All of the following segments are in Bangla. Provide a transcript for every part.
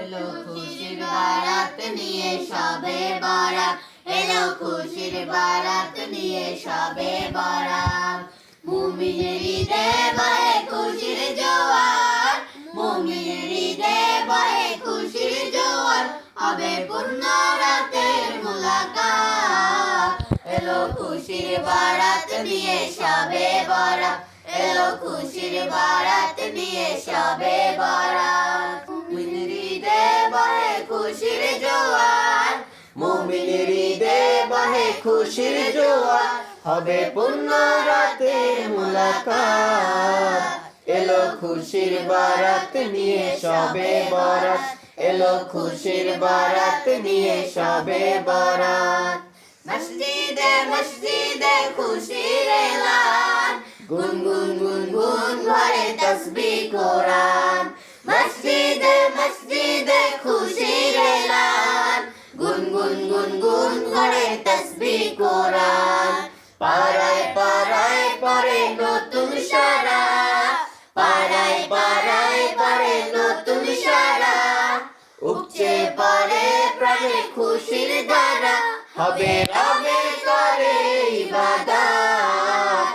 এলো খুশির বারাত নিয়ে সবে বরাত, এলো খুশির বারাত নিয়ে সবে বরাত। মুমিনের ঈদে বহে খুশির জোয়ার, মুমিনের ঈদে বহে খুশির জোয়ার, হবে পূর্ণ রাতের মুলাকাত। এলো খুশির বারাত নিয়ে সবে বরাত, এলো খুশির বারাত নিয়ে সবে বরাত। মুমিনের ঈদে বহে খুশির জোয়ার, মুমিনের ঈদে বহে খুশির জোয়ার, হবে পূর্ণ রাতের মুলাকাত। এলো খুশির বারাত নিয়ে সবে বরাত, এলো খুশির বারাত নিয়ে সবে বরাত। মসজিদে মসজিদে খুশির এলান, গুনগুন গুনগুন ভরে তাসবিহ কোরআন। মসজিদে মসজিদে খুশির এলান, গুনগুন গুনগুন ভরে তাসবিহ কোরআন। পাড়ায় পাড়ায় পড়ে নতুন সারা, পাড়ায় পাড়ায় পড়ে নতুন সারা, উপচে পড়ে প্রাণে খুশির ধারা, হবে রবে করে ইবাদত।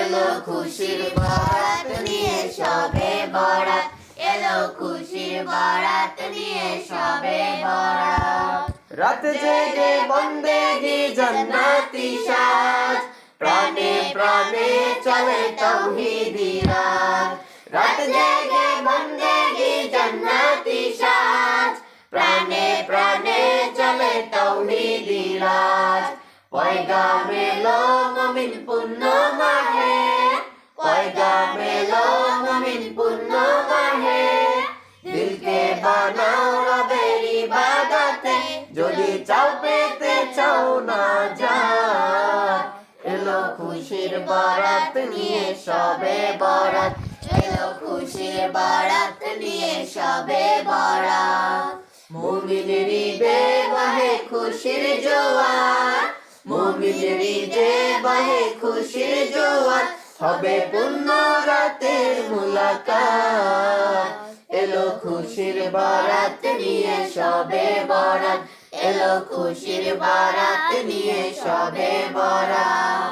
এলো খুশির বারাত নিয়ে সবে বরাত, এলো খুশির বারাত নিয়ে সবে বরাত। রাত জেগে বন্দেগি জান্নাতি সাজ, প্রাণে প্রাণে চলে তাওহীদি রাজ। রাত জেগে বন্দেগি জান্নাতি সাজ, প্রাণে প্রাণে চলে তাওহীদি রাজ। পয়গাম এলো মুমিন পূর্ণ মাহে, পয়গাম এলো মুমিন পূর্ণ মাহে, দিলকে বানাও রবের ইবাদতে, যদি চাও পেতে চাও না জাত। এলো খুশির বারাত নিয়ে সবে বরাত, এলো খুশির বারাত নিয়ে সবে বরাত। মুমিনের ঈদে বহে খুশির জোয়ার, মুমিনের ঈদে বহে খুশির জোয়ার, হবে পূর্ণ রাতের মুলাকাত। এলো খুশির বারাত নিয়ে সবে বরাত, এলো খুশির বারাত নিয়ে সবে বরাত।